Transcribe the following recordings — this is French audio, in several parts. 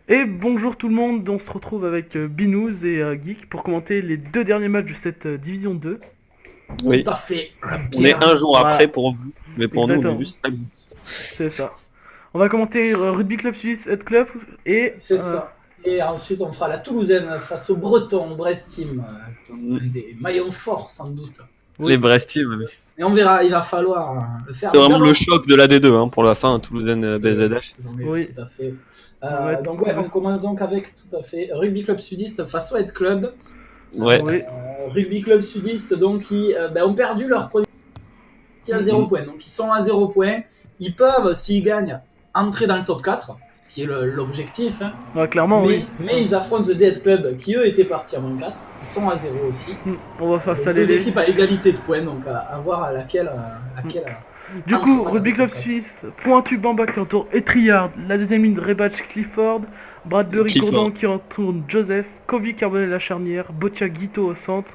Et bonjour tout le monde, on se retrouve avec Binous et Geek pour commenter les deux derniers matchs de cette Division 2. Tout Oui, à fait, on est bien. un jour après Voilà, pour vous, mais pour nous, on est exactement, juste amis. c'est ça. On va commenter Rugby Club Suisse Head Club et... C'est ça. Et ensuite, on fera la Toulousaine face au Breton, Brest Team. Un des maillons forts, sans doute. Les Brestiers, oui. Et on verra, il va falloir le faire. C'est vraiment d'abord. le choc de la D2 hein, pour la fin, Toulousaine BZH. Oui. Tout à fait. Ouais. Donc, on commence donc avec tout à fait Rugby Club Sudiste face au Head Club. Ouais. Oui. Rugby Club Sudiste, donc, qui ont perdu leur premier à 0 points. Donc, ils sont à 0 points. Ils peuvent, s'ils gagnent, entrer dans le top 4, ce qui est l'objectif. Hein. Ouais, clairement, oui. Mais ils affrontent le Dead Club, qui eux étaient partis à moins 4. Ils sont à 0 aussi. On va faire Donc, ça deux les... équipes à égalité de points, donc à voir à laquelle. Du entre coup, dans Rugby le Club top 4. Suisse, Pointu Bamba qui entoure Etriard, la deuxième ligne Rebatch Clifford, Bradbury Clifford. Gourdon qui entoure Joseph, Kovi Carbonel à la charnière, Botia Guito au centre,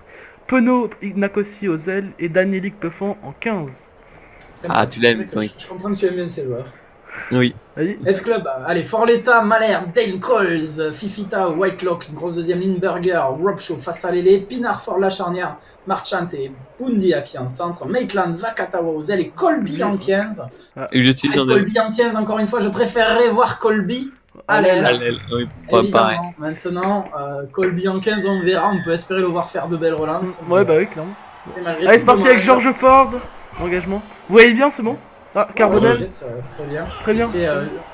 Penaud Nakosi aux ailes et Danielic Peufan en 15. Ah, tu l'aimes, oui. Je comprends que tu aimes bien ces joueurs. Oui. Vas-y. Head Club, allez, Forletta, Malherbe, Dane Coles, Fifita, Whitelock, une grosse deuxième ligne, Burger, Robshaw face à Lélé, Pinard Fort la charnière, Marchant et Bundia qui est en centre, Maitland, Vakatawa aux ailes et Colby en 15. Et j'utilise un Colby en 15, encore une fois, je préférerais voir Colby à l'aile. oui, pas pareil. Évidemment, maintenant, Colby en 15, on verra, on peut espérer le voir faire de belles relances. Ouais, bah oui, clairement. C'est malgré Allez, tout c'est parti avec dommage. George Ford. Engagement. Vous voyez bien, c'est bon? Ah, Carbonel. Ouais, très bien. Très bien. C'est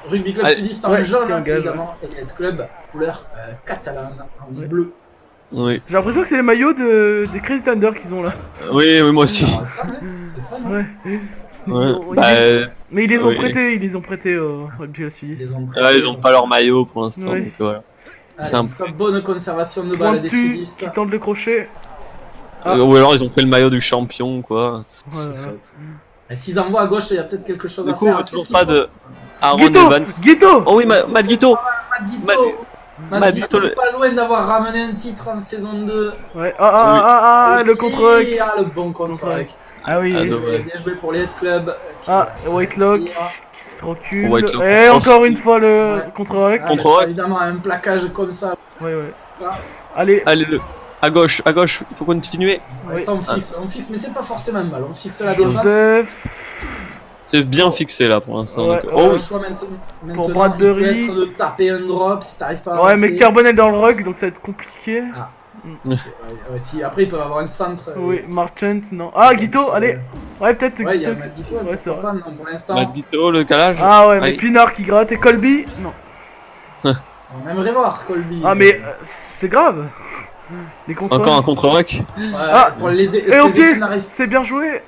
Rugby Club Allez. Sudiste en Ouais, jaune, qui engage, évidemment, et Head Club couleur catalane en Ouais. bleu. Oui. J'ai l'impression que c'est les maillots des Crazy Thunder qu'ils ont là. Oui, moi aussi. Alors, ça, hein, c'est ça, non? Ouais. Ouais. Mais ils les ont oui. prêtés, ils les ont prêtés au Rugby Club Suisse. Ils ont pas leur maillot pour l'instant, Ouais. donc voilà. Allez, C'est un en tout cas, bonne conservation de balle des Pointu sudistes. qui tente le crochet. Ah. Ou alors ils ont pris le maillot du champion, quoi. Voilà. Et s'ils envoient à gauche, il y a peut-être quelque chose Du à coup, faire. on C'est toujours ce qu'il pas faut. de Aaron Guito, Evans. Guito. Oh oui, Matt Guito. Matt Guito. Matt Matt Guito Guito, est pas loin d'avoir ramené un titre en saison 2. Ouais. Le Aussi, contre-rock. Ah, le bon contre-rock. Ah oui. Ah, Bien non. joué, bien joué pour les Head Club. Whitelock respire. qui se recule. Whitelock. Et encore une fois le Ouais. contre-rock. Ah, Contre-rock. mais évidemment, un plaquage comme ça. Ouais. Ah. Allez. Allez, à gauche, il faut continuer. Oui. Ça, on fixe, mais c'est pas forcément mal. On fixe la défense. Joseph. C'est bien fixé là pour l'instant. Ouais. donc- Oh, Oh, le choix maintenant, Pour Bradbury. il peut être de taper un drop si t'arrives pas à Ouais, avancer. mais Carbonel dans le rug, donc ça va être compliqué. Ah. Ouais, si, après, ils peuvent avoir un centre. Oui, Marchant, non. Ah, Guito, allez. Ouais, peut-être. Ouais, il y a Guito. Matt Guito, Ouais, c'est pourquoi pas, non, pour l'instant. Matt Guito, le calage. Ah ouais, mais Aïe. Pinard qui gratte et Colby. Non. On aimerait voir Colby. Ah, mais c'est grave. Les contre Encore un contre-rock. Ah. Pour les Et au ces pied, équipes n'arrivent. c'est bien joué.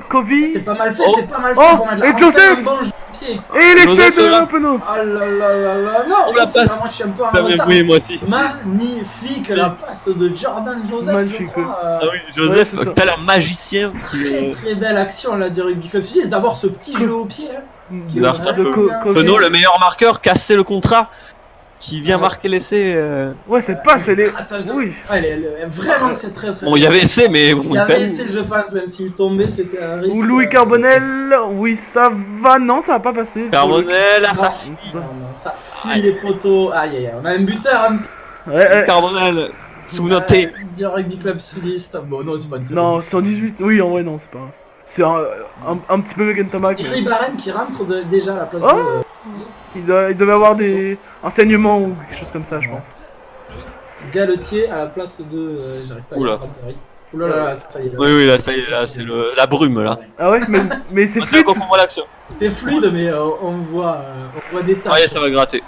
Kovi. C'est pas mal fait, Oh. c'est pas mal fait Oh, pour mettre et la Joseph. un bon jeu de pied. Et il essaie Joseph, de là. un penaud. Ah là là là là, non, On la c'est passe. moi je suis un peu en J'avais retard. oui, moi aussi. Magnifique la passe de Jordan Joseph, Magnifique, je crois. Ah oui, Joseph, Ouais, c'est ça. tel un magicien. Très très belle action là du Rugby Club Sud. D'abord ce petit jeu au pied. Hein, qui Il a est retiré vraiment le bien. co- Fenot, le meilleur marqueur, casser le contrat. Qui vient Ouais. marquer l'essai. Ouais, cette passe, elle est. Grattage de- Oui. Ouais, vraiment c'est très très Bon, il y avait essai, mais bon, Il y avait quand même. essai, je pense, même s'il tombait, c'était un risque. Ou Louis Carbonel. Oui, ça va. Non, ça va pas passer. Carbonel, à sa Non, fille. non, non, ça fuit les poteaux. Aïe aïe aïe, on a un buteur un peu Ouais. Carbonel, sous noté. du Rugby Club Sudiste. Bon, non, c'est pas une très Non, bonne. 118. Oui, en vrai, non, c'est pas. C'est un petit peu Megentamac. Iri Barren qui rentre déjà à la place Oh de Il devait avoir des enseignements ou quelque chose comme ça, je pense. Galetier à la place de. J'arrive pas à Oula. lire Bradbury. Oula là là, ça y est. Là. Oui, là, ça y est, là, c'est la brume, là. Ah ouais, mais c'est C'est fluide. quand on voit l'action. T'es fluide, mais on voit des Ah, ouais, taches. ça va gratter.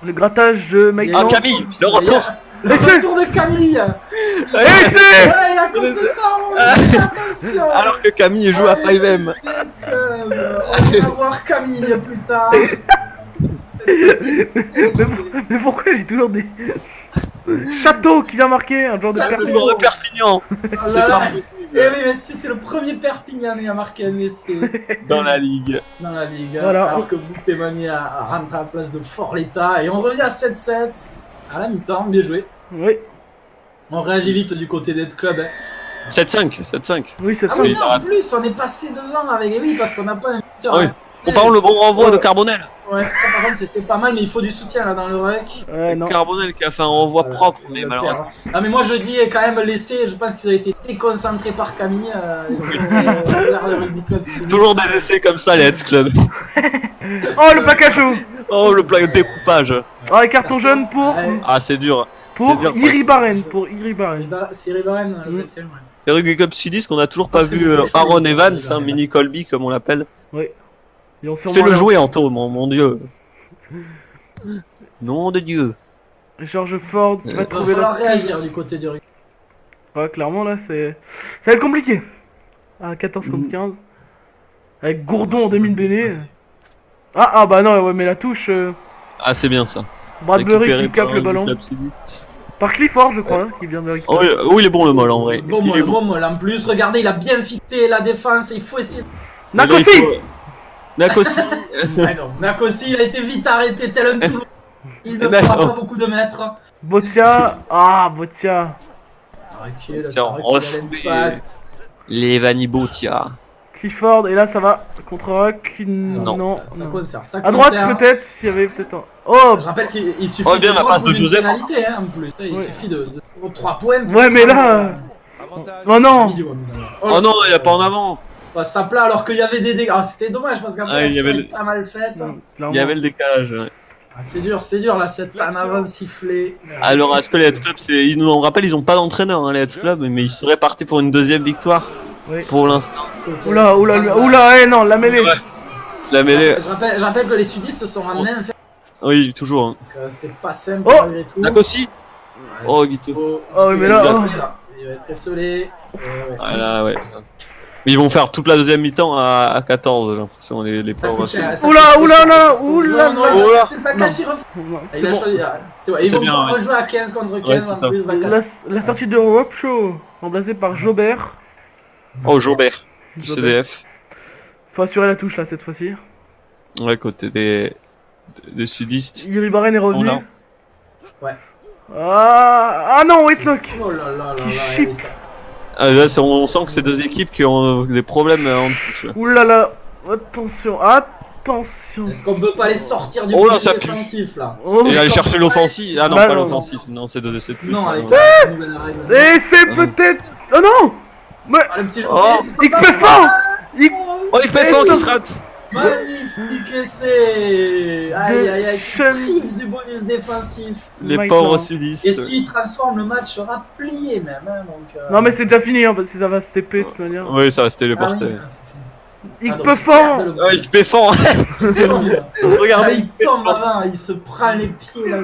Le grattage de Ah, Maitland. Camille, le retour. Le retour de Camille. Et Ouais, c'est à cause de ça, on dit attention. Alors que Camille joue à 5M. On va voir Camille plus tard. mais pourquoi j'ai toujours des. Château qui vient marquer, un genre de Château. Perpignan. Joueur de Perpignan. Oh C'est là là. pas Eh oui, mais c'est le premier Perpignanais à marquer un essai dans la ligue. dans la ligue. Voilà. Alors que Boutemani a rentré à la place de Forletta. Et on revient à 7-7 à la mi-temps. Bien joué. Oui, On réagit vite du côté d'Ed Club. Hein. 7-5, 7-5. oui, c'est Ah ça. oui, Oui, non, ça en va. plus, on est passé devant avec. Et oui, parce qu'on n'a pas un buteur. Ah oui. hein. On parle le bon renvoi de Carbonel. Ouais, ça par contre c'était pas mal, mais il faut du soutien là dans le ruck. Non. Carbonel qui a fait un renvoi propre, mais Le malheureusement. père. Ah mais moi je dis quand même laisser, je pense qu'ils ont été déconcentrés par Camille. Le rugby club. Toujours des essais comme ça, les Heads Club. Oh, le plaquage haut. Oh, le découpage. Oh, et carton jaune pour... Ouais. Ah, c'est dur. Pour c'est dur, Iribaren. Pour Iribaren. C'est Ribaren, le 21, ouais. Les Rugby Club Sudistes qu'on a toujours pas Ah, c'est vu le choix, Aaron il Evans, va, Mini Colby comme on l'appelle. Oui. Ils ont sûrement Fais-le leur- jouer, Anto, mon dieu. Nom de Dieu. George Ford qui va Il va trouver falloir la... réagir du côté du rugby. Ouais, clairement, là, c'est... Ça va être compliqué. À 14-15. Avec Gourdon en demi-béné. Ah, bah non, ouais, mais la touche... Ah, c'est bien ça. Bradbury Récupéré qui capte par le un ballon. club sudiste. Par Clifford, je crois, hein, qui vient de Oh, récupérer. oui, il est bon le molle en vrai. Bon Il est molle, bon molle. En plus, regardez, il a bien fixé la défense. Il faut essayer. Mais là, il Nakosi. faut- Nakosi. Ah non, Nakosi, il a été vite arrêté, tel un Toulouse. Il ne D'accord. fera pas beaucoup de mètres. Botia. Ah, Botia. Recule, Tiens, ça on recule refoulait. l'impact. Les Vanibotia. Clifford, et là, ça va contre Rock. Non, Ça non. conserve, ça À droite, conserve. peut-être, s'il y avait peut-être un... Oh. Je rappelle qu'il suffit Oh, bien de la prendre passe de une Joseph. pénalité, hein, en plus. Il Ouais. suffit de 3 points. Ouais, mais là... Oh non. Oh non, il n'y a pas en avant. Ça plat alors qu'il y avait des dégâts. Ah, c'était dommage parce qu'après, Ah, il y elle avait serait le- pas mal faite. Non, Il clairement. y avait le décalage. Ouais. Ah, c'est dur là, cette en avant sifflée. Alors, est-ce que les Heads Club, ils nous on rappelle, ils ont pas d'entraîneur, hein, les Heads Club, mais ils seraient partis pour une deuxième victoire Oui. pour l'instant. Oula, non, la mêlée. Ouais. La mêlée, Je rappelle que les sudistes sont en main, donc oui, toujours. Hein. c'est pas simple Oh malgré tout. Nakosi. Oh, Guito. Oh, mais là, il va être esselé. Ouais. Voilà, ouais. Mais ils vont faire toute la deuxième mi-temps à 14, j'ai l'impression, les Ça pauvres. coûte cher, ça Oula, coûte oula, cher. là, oula, Non, là. non, Oula. c'est pas caché, il refait. Non, Il c'est a bon. choisi. C'est vrai, ils C'est vont bien, pas ouais. rejouer à 15 contre 15 Ouais, c'est en ça. plus. La sortie de Rob Show, remplacée par Jobert. Oh, Jobert, du Jobert. CDF. Faut assurer la touche là cette fois-ci. Ouais, côté des sudistes. Iribaren est revenu. Oh, non. Ouais. Ah non, Whitlock. Oh là là là Qui là, chip. et ça- Ah, là, on sent que c'est deux équipes qui ont des problèmes en touche. Oula là. Attention, attention. Est-ce qu'on peut pas les sortir du Oh là, budget ça pue. défensif là Oh, Et aller chercher l'offensif. Ah non, Bah, pas non. l'offensif. Non, c'est deux essais de plus. Non, avec Ouais. la nouvelle règle. et c'est peut-être... Oh non. Mais... Ah, le petit jeu. Oh. Il fait fort. Il... Oh, il fait fort, il se rate. Magnifique essai. Aïe aïe aïe, qui Sean- prive du bonus défensif. Les Mike pauvres Lang. sudistes. Et s'il transforme, le match sera plié même. Hein, donc, Non mais c'est déjà fini hein, parce que ça va se TP de toute manière. Oui, ça va se Ah oui, téléporter. c'est fini. Il Ah, donc, peut fort. perd le Ah, il fait fort. Ah, Regardez, il tombe avant, il se prend les pieds là.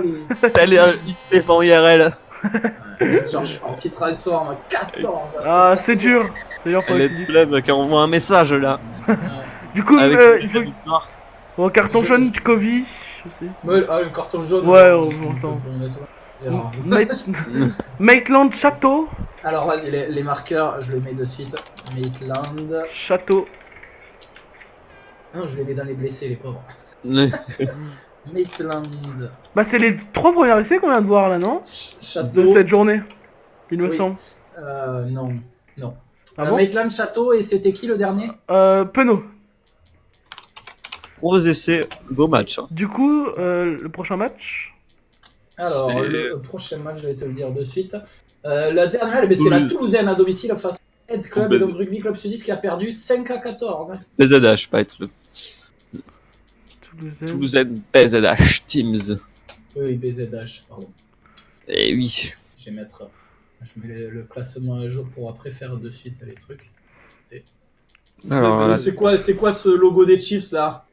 il fait fort IRL. George Ford qui transforme à 14. Ah c'est dur. D'ailleurs faut Let's Club qui envoie un message là. Du coup Avec il une faut... victoire. Bon, carton jaune Kovi. Je sais. Ah, le carton jaune. Ouais, on on s'en- s'en. Maitland Château. Alors vas-y, les marqueurs, je les mets de suite. Maitland. Château. Non, je les mets dans les blessés, les pauvres. Maitland. Bah c'est les 3 premiers essais qu'on vient de voir là non? De Château. cette journée. Il me Oui. semble. Non. Ah bon Maitland Château, et c'était qui le dernier? Penaud. Gros essai, beau match. Hein. Du coup le prochain match. Alors, C'est- le prochain match, je vais te le dire de suite. La dernière, c'est la Toulousaine à domicile face au Head Club, et donc Rugby Club Sudiste qui a perdu 5-14. Hein. PZH, pas être le Toulousain. Toulousaine PZH Teams. Oui, BZH, pardon. Eh oui. Je vais mettre. Je mets le classement à jour pour après faire de suite les trucs. Alors, là, C'est quoi ce logo des Chiefs là?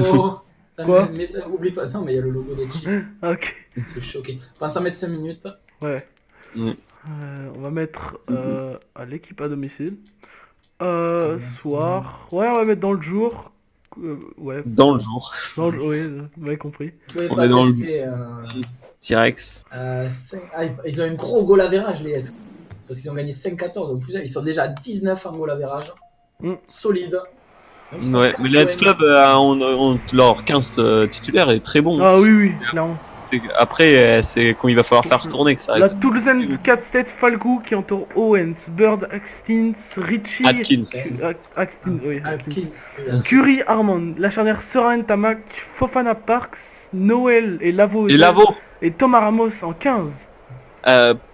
Oh, Quoi mais oublie pas. Non, mais il y a le logo des Chiefs. Ok. C'est choqué. Pense à mettre 5 minutes. Ouais. Mm. On va mettre à l'équipe à domicile. Soir. Ouais, on va mettre dans le jour. Ouais. dans le jour. Dans le... Oui, vous m'avez compris. Je pouvais On pas est dans le- tester. T-Rex. Ils ont une gros goal average, les Heads. Parce qu'ils ont gagné 5-14. Donc, ils sont déjà à 19 en goal average. Mm. Solide. Donc, ils sont Ouais, quatre mais les Heads points. Club, leur 15 titulaire est très bon. Ah oui, oui, clairement. Après, c'est quand il va falloir faire tourner que ça La arrive. Toulousaine 4-7 Falgou qui entoure Owens, Bird, Axtins, Richie... Atkins. Atkins, oui. Atkins. Curry, Armand, la charnière Sera Ntamak, Fofana Parks, Noël et Lavo Et Lavo, et Thomas Ramos en 15.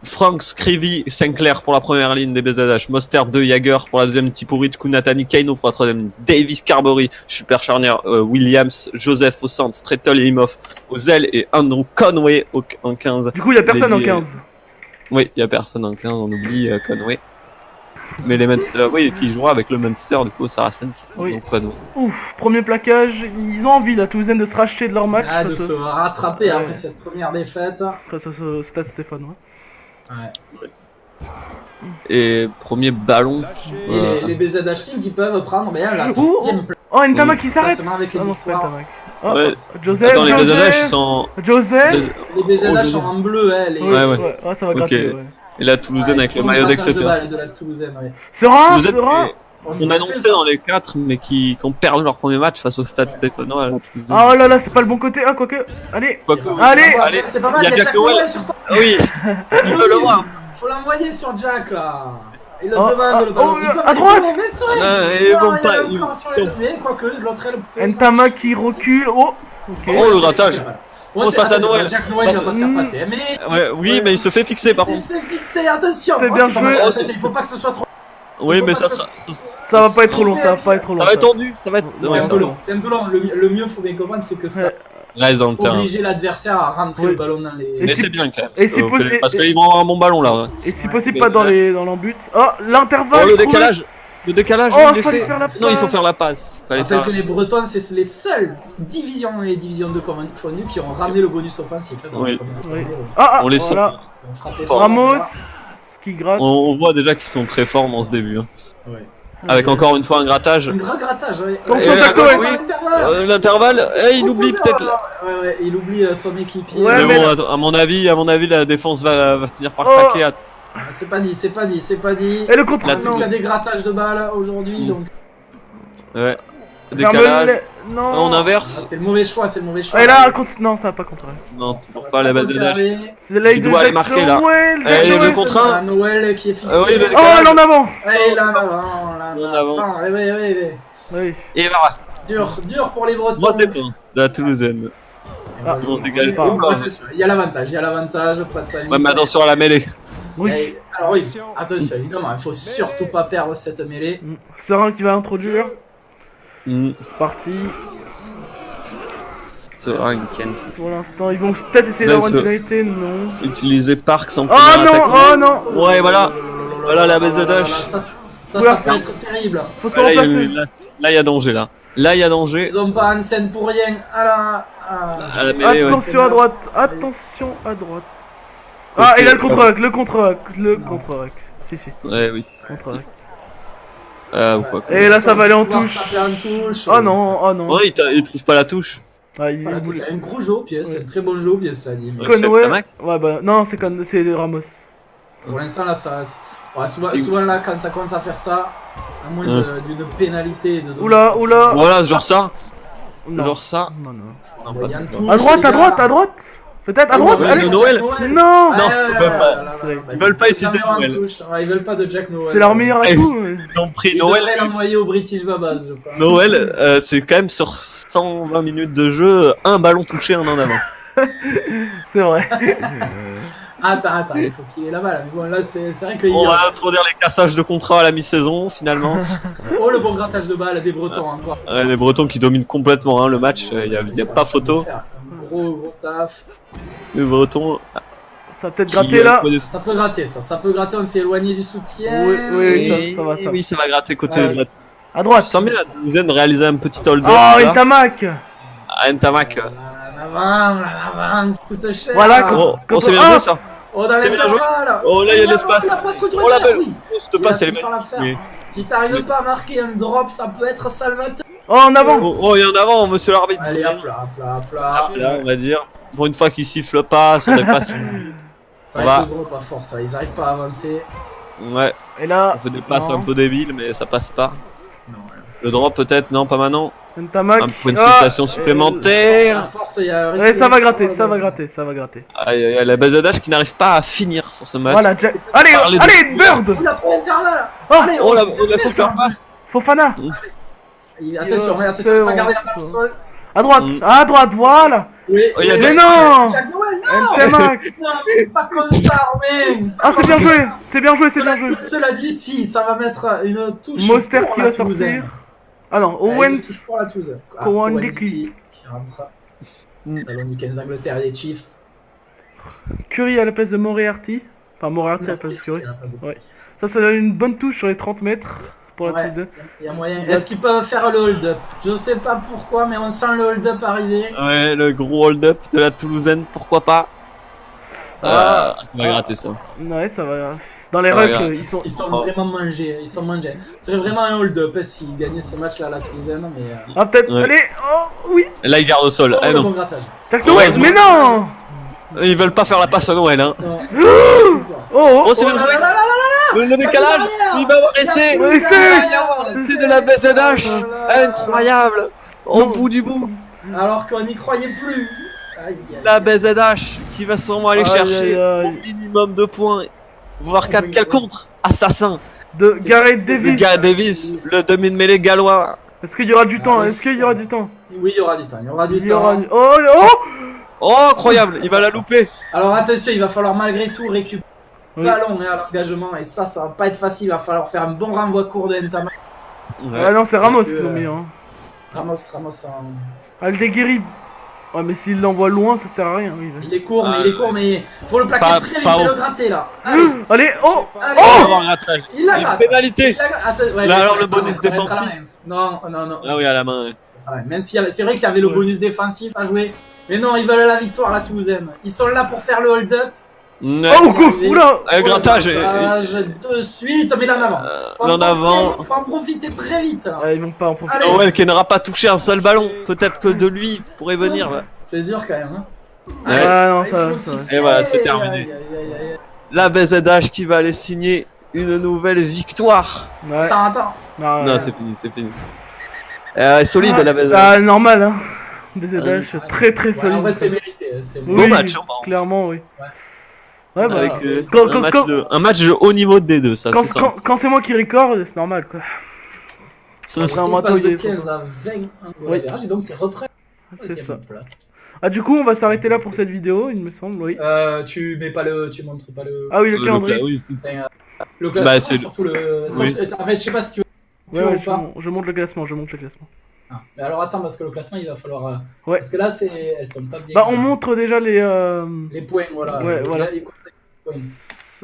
Frank, Scrivy, Sinclair pour la première ligne des BZH, Mostert 2, Jagger pour la deuxième, Tipuric, Kunatani, Kaino pour la troisième ligne, Davis, Carberry, super charnière, Williams, Joseph au centre, Strettel et Imhoff aux ailes et Andrew Conway en 15. Du coup, il y a personne en Les- 15. Oui, il y a personne en 15, on oublie Conway. Mais les Munster, oui, et puis il jouera avec le Munster du coup au Saracens. Oui. Donc Conway. Ouf, premier plaquage, ils ont envie la Toulousaine de se racheter de leur match Ah, de face se rattraper Ouais. après cette première défaite. à ce Stade Stéphane. Ouais. Et premier ballon. Et les BZH Team qui peuvent prendre bien la Ouh, troisième place. Oh, Ntamak qui s'arrête. Classement avec une Ah non, c'est pas victoire. Ntamak. Oh, Ouais. Joseph, Attends, les BZH ils Joseph, sont. Joseph. Les BZH Oh, sont en bleu, hein, les... Oui, Ouais. Ah, ça va gratter, Ok. ouais. Et la Toulousaine avec le bon maillot grattage de d'Exeter. balle de la Toulousaine, ouais. Sera, Toulousaine, Sera. on annonçait dans les 4, mais qui ont perdu leur premier match face au Stade Stéphanois. à la Toulousaine. Ah oh là là, c'est pas le bon côté. Ah, quoique. Allez. Quoique- Allez. Allez, C'est pas mal, il y a Jack Noël. sur ton... Ah oui, il veut le voir. Faut l'envoyer sur Jack là. Il le Oh, demande le oh, ballon. oh, Il peut- à il droite. peut- mais c'est vrai. Non, Non, ils vont il y a pas- encore ils- sur les levées, quoique l'autre elle peut. Ntamak qui recule. Oh. Ok. Oh, le ratage. Bon, Oh, c'est face à attention, Noël. Jack Noël il va pas se faire Mm. passer. Mais Ouais, oui, mais il se fait fixer par il contre. s'est fait fixer, attention. C'est Oh, bien pas joué. mal, Oh, attention, il faut pas que ce soit trop. Oui, faut mais pas ça que sera. Ça va pas être trop long. Ça va pas être trop long. Ça va être tendu, ça va être. Ouais, Ouais, C'est ça un peu ça long. C'est un peu long. Le mieux, faut bien comprendre, c'est que ça reste dans le terrain. obliger l'adversaire à rentrer Oui. le ballon dans les. Et Mais si- c'est bien quand même. et si possible- Parce qu'ils vont avoir un bon ballon là. Ouais. Et si possible, pas dans l'embut. Oh, l'intervalle. Oh, le trouvé. décalage. Le décalage, Oh, il est fallait fait. faire la Non, il faut passe. faire la passe. Fallait Rappelle faire. que les Bretons, c'est les seules divisions et divisions de confondues qui ont ramené le bonus offensif dans Oui. la première Oui. journée. Ah, On les sent. voilà. Ils ont frappé Ramos fort, qui gratte. On voit déjà qu'ils sont très forts dans ce début. Hein. voilà. Ouais. Avec encore une fois un grattage. Un grand grattage, ouais. Attention, Ouais, Taco, ouais, oui. l'intervalle. L'intervalle, il oublie peut-être. Ouais, il oublie son équipier. Ouais, Mais mais bon, là- attends, à mon avis, la défense va finir par Oh. craquer. C'est pas dit, c'est pas dit, c'est pas dit. Et le contre. La Vu Non. qu'il y a des grattages de balles aujourd'hui, Mm. donc Ouais. Ferme-le. Décalage. Non. On ah, inverse. c'est le mauvais choix, c'est le mauvais choix. Et là, non, ça va pas contre. Non, Ça toujours va pas se la base de conserver. C'est là, Il doit aller marquer, là. Noël, Eh, Jack le Noël. contre un. Ah, Noël qui est fixé. Oui, le Oh, décalage. elle en avant. Ouais, là, là, En avant. Oui. Oui. Et voilà. Dur pour les Bretons. Grosse défense de la Toulousaine. On va Ah, jouer. on se dégage. Oh, Oula. attention, il y a l'avantage, pas de panique. Ouais, mais attention à la mêlée. Oui. Et- alors oui, attention, évidemment, il faut surtout pas perdre cette mêlée. Serein qui va introduire. Mm. C'est parti. C'est un week-end. Pour l'instant, ils vont peut-être essayer Là, d'avoir une ce- pénalité. Non. Utiliser Parks en Oh première non, attaque. oh non. Ouais, voilà. Voilà la base de Voilà, dash. Ça Oula. peut être terrible. Faut se Là, il y a remplacer. eu- là, il y a danger là. Là, il y a danger. Ils ont pas Hansen pour rien. À la... À la mêlée, ouais. Attention à droite. Attention à droite. Ah, et là le contre-hack, le contre-hack. Si, si. Ouais, oui. Contre-hack. Ou quoi. Et là, ça va aller en Pouvoir touche. taper en touche. Oh non, oh non. Ouais, il trouve pas la touche. Ah, il Voilà, voulait- c'est un gros jeu au pied, c'est Ouais. un très bon jeu au pied, cela dit. Mais Ouais. Conway. Tamac. Ouais, bah non, c'est Ramos. pour l'instant, là, ça. Ouais, souvent, là, quand ça commence à faire ça, à moins d'une pénalité de. Oula, oula. Voilà, genre ça. Non. Genre ça. Non, non. Non, Il pas y a un tout. touche, À droite, les à gars. droite, à droite. Peut-être à droite. ouais, Allez. le Noël. Non. Non, ils veulent pas. Ils veulent pas utiliser Noël. Ils veulent pas de Jack Noël. C'est leur meilleur Eh, atout. Ils ont pris Ils Noël. devraient l'envoyer au British Babas, je pense. Noël, c'est quand même sur 120 minutes de jeu, un ballon touché, un en avant. C'est vrai. Attends, il faut qu'il ait la balle. Bon, là, c'est vrai qu'il y On a. va introduire les cassages de contrat à la mi-saison, finalement. Oh, le bon grattage de balle des Bretons encore. Ouais, les Bretons qui dominent complètement le match, il n'y a pas photo. Un gros taf. Les Bretons Ça va peut-être qui, gratter là. Ça peut gratter, ça peut gratter, on s'est éloigné du soutien. Oui, oui, Et- ça va, ça va. Oui, ça va gratter côté Ouais. de la... À Je droite. sens bien la Toulousaine réaliser un petit hold-up. Oh, là. une tamac. À Ntamak. En avant, coûte cher. Voilà, Oh, c'est bien joué ça. Oh, dans c'est bien joué. l'intervalle. Oh, là, il y a de l'espace. La passe retournée, Oh, la belle. oui. Oh, cette passe, elle est Il a fini par la faire. Oui. Si t'arrives pas à marquer un drop, ça peut être salvateur. Oh, en avant. Oh, il y en a en avant, monsieur l'arbitre. Allez, hop là. Là, on va dire. Pour une fois qu'il siffle pas, ça dépasse. Ça va. va être le drop à force, ça. Ils arrivent pas à avancer. Ouais, Et là. on fait des passes non. un peu débiles, mais ça passe pas. Non, Le drop peut-être, non, pas maintenant. Ntamak. Un point de fixation supplémentaire. À force, il y a Ouais, ça va gratter, ça va gratter, ça va gratter. Aïe, aïe, aïe, la BZH qui n'arrive pas à finir sur ce match. Voilà, allez, Parler de- allez, Bird. Il a trouvé Internet. Oh, Allez, Oh, la fait faute ça. Fofana. Attention, mais attention, C'est pas garder bon, la balle au ça. sol. À droite, voilà. Oui, Oh, il y a oui, des- Mais non. Jack Noël, non. Ntamak. Non, pas comme ça, mais. Ah, c'est bien joué, c'est bien joué, c'est bien joué. Cela dit, si, ça va mettre une touche. Moster pour qui la va Toulousaine. sortir. Ah non, Une Owens. touche pour la Toulouse. Kowandiki. Qui rentre. Mm. Talon du 15 Angleterre et des Chiefs. Curry à la place de Moriarty. Enfin, Moriarty à la place de Curry. Ouais. Ça donne une bonne touche sur les 30 mètres pour la Ouais. Toulousaine. Il y a moyen. Est-ce qu'ils peuvent faire le hold-up? Je sais pas pourquoi, mais on sent le hold-up arriver. Ouais, le gros hold-up de la Toulousaine, pourquoi pas. Ça va gratter ça. Ouais, ça va. Dans les Ah, rucks, regarde. ils sont. Ils sont vraiment mangés. Ils sont mangés. Ce serait vraiment un hold-up s'ils gagnaient ce match-là, la Toulousaine. Mais. Ah, peut-être. Ouais. Allez, oh, oui. Et là, il garde au sol. Oh, Eh le bon non, grattage. Tac Noël, Heureusement. mais non. ils veulent pas faire la passe à Noël, hein. Non. Oh, Oh, c'est bien là joué. là là là Le décalage, il va avoir essai. Ouais, Il va y avoir l'essai de la BZH. Incroyable. Au Non. bout du bout. Alors qu'on n'y croyait plus. Aïe, aïe. La BZH qui va sûrement aller Aïe, chercher aïe, aïe. au minimum 2 points. Voire 4. Quel contre assassin. de Gareth Le Davis. gars Davis, le demi de mêlée gallois. Est-ce qu'il y aura du temps? Ah, Est-ce qu'il y aura du temps? Oui, il y aura du temps. Il y aura du Il y aura temps. du... Oh, oh. Oh, incroyable, il va la louper. Alors attention, il va falloir malgré tout récupérer Oui. le ballon à l'engagement. Et ça va pas être facile. Il va falloir faire un bon renvoi court de Ntama. Ah non, c'est Ramos que, qui l'ont mis. Hein. Ramos. Aldeguerri. Ouais, mais s'il l'envoie loin, ça sert à rien. Oui, Il est court, mais faut le plaquer Pas- très vite pas et haut. le gratter là. Allez, Allez, oh. allez. Il va avoir un grattage. Il la Une gratte. pénalité. Il la gratte. Attends, ouais, Là, mais alors, ça le va bonus être à la défensif. main. Non. Ah oui, à la main. Ouais. Ouais, même si c'est vrai qu'il y avait le Ouais. bonus défensif à jouer. Mais non, ils veulent la victoire, la Toulousaine. Ils sont là pour faire le hold-up. Ouais. Oh, oula. Un grattage. De suite, mais là en avant. Faut L'en avant. Faut en profiter très vite. Là. Ah, ils vont pas en profiter. Allez. Noël qui n'aura pas touché un seul ballon. Peut-être que de lui pourrait venir. Ouais. C'est dur quand même. Hein. Ouais. Ah non, il faut le ça. fixer. Et voilà, c'est terminé. Aïe, aïe, aïe. La BZH qui va aller signer une nouvelle victoire. Ouais. Attends. Non, Non, c'est fini, c'est fini. Solide la BZH. Ah, normal, hein. BZH, très très Ouais, en vrai, solide. c'est mérité. C'est Oui, Beau match, hein, par contre. clairement, oui. Ouais. Ouais, bah. Avec quand- un, quand- match quand- un match de haut niveau de D2, ça, Quand, c'est ça. quand c'est moi qui record, c'est normal quoi. On C'est un moito, passe de il est 15 à 20 Oui. J'ai donc repris la C'est deuxième ça. place. Ah, du coup, on va s'arrêter là pour cette vidéo, il me semble, oui. Tu montres pas le. Ah oui, le calendrier. oui. Le Bah, classement, c'est- surtout le. Oui. En fait, je sais pas si tu veux. Ouais, ou ouais, pas. je monte le classement, je monte le classement. Ah, mais alors attends, parce que le classement, il va falloir. Ouais. Parce que là, elles sont pas bien. Bah, on montre déjà les Les points, voilà. Ouais, voilà. Les points.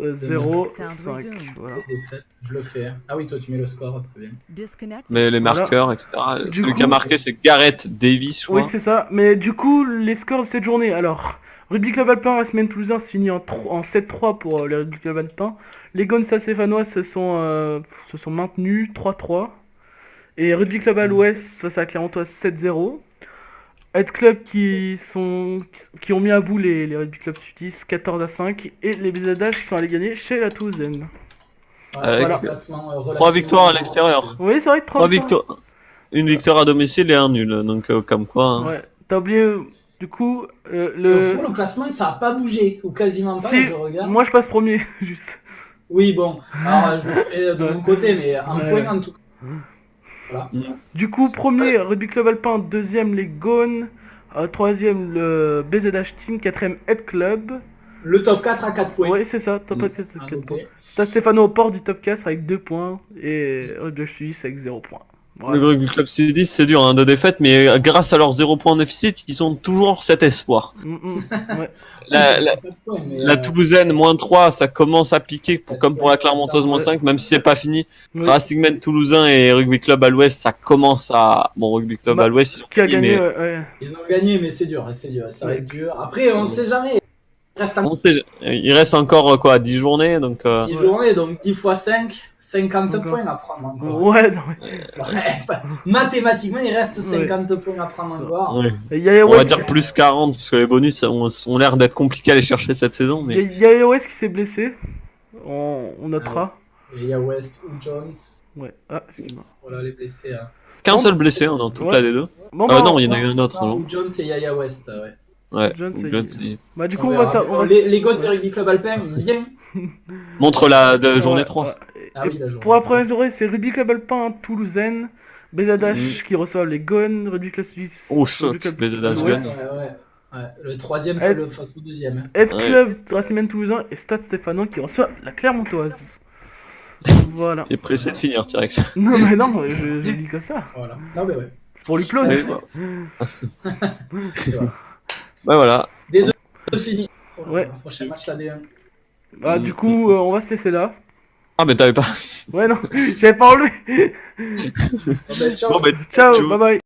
0, Sound 5, resumed. voilà. Les défaites, je le fais. Ah oui, toi, tu mets le score, très bien. Disconnect. Mais les Voilà. marqueurs, etc. Du Celui coup- qui a marqué, c'est Gareth Davis, je Oui, crois. c'est ça. Mais du coup, les scores de cette journée. Alors, Rugby Club Alpin, la semaine Toulousain, se finit en 7-3 pour les Rugby Club Alpin. Les Gones Stéphanois se sont maintenus 3-3. Et Rugby Club à l'Ouest face à Clermontois 7-0. Head Club qui ont mis à bout les Rugby Club Sudistes 14-5. Et les BZH qui sont allés gagner chez la Toulousaine. Avec le classement, 3 relativement- victoires à l'extérieur. Oui, c'est vrai que 3 victoires. Une victoire à domicile et un nul. Donc, comme quoi. Hein. Ouais, t'as oublié, du coup, Au le... fond, le classement, ça a pas bougé, ou quasiment pas, Si, je regarde. moi je passe premier, juste. Oui, bon, alors je le ferai de mon côté, mais un Ouais. point en tout cas. Du coup, premier, Rugby Club Alpin, deuxième, les Gones, troisième, le BZH Team, quatrième, Head Club. Le top 4 à 4 points. Ouais, c'est ça, top 4, À 4 points. noter. Stade Stéphano au port du top 4 avec 2 points, et Rugby Suisse avec 0 points. Voilà. Le Rugby Club Sudiste, c'est dur, hein, de défaite, mais grâce à leurs 0 points de déficit, ils ont toujours cet espoir. Ouais. La 4 points, mais, Toulousaine, moins 3, ça commence à piquer, comme pour la Clermontoise, moins Ouais. 5, même si c'est pas fini. Oui. Racing Men Toulousain et Rugby Club à l'Ouest, ça commence à... Bon, Rugby Club Bah, à l'Ouest, ils ont Qui a gagné, gagné, mais ouais. Ils ont gagné, mais c'est dur, ça va être dur. Après, on sait jamais. Il reste on sait, il reste encore, 10 journées, donc... 10 journées, donc 10 x 5, 50 Encore. points à prendre encore. Ouais, non, Ouais, mathématiquement, il reste 50 points à prendre encore. ouais. mais... Il y a On va Ios dire plus 40, parce que les bonus ont l'air d'être compliqués à aller chercher cette saison, mais... il y a Ios qui s'est blessé. On notera. Et il y a West ou Jones. Ouais. Ah, excuse-moi. Voilà les blessés. Hein. Qu'un Bon, seul blessé hein, dans toute ouais. la D2. Bon, bah, Non, il y en a eu un autre, Non, non? Jones et Yaya West, ouais. Ouais. Jones, ou c'est- Jones, il- Bah, du On coup, on verra. va ça. Mais bon, les Gones et Rugby Club Alpin, bien. Montre la de journée Ouais, 3. ouais. Ah Et oui, la journée. pour la première journée, c'est Rugby Club Alpin Toulousaine, BZH Mhm. qui reçoit les Gones, Rugby Club Suisse, Oh, choc, Rugby Club BZH l'Ouest, Gones. Ouais. Le troisième Eh. face au deuxième. Head Ouais. Club Racing Toulousain et Stade Stéphano qui reçoit la Clermontoise. Voilà. Il est pressé de finir, T-Rex. Non, mais non, je dis que ça. Voilà. Non, mais ouais. Pour lui clone. Ouais, Perfect. Et voilà. Bah voilà. D2 fini. Ouais. Prochain match, la D1. Bah, du coup, on va se laisser là. Ah, mais t'avais pas. Ouais, non, j'avais pas enlevé. Bon, ben, ciao. Bon, bah, Ciao, Ciao. bye bye.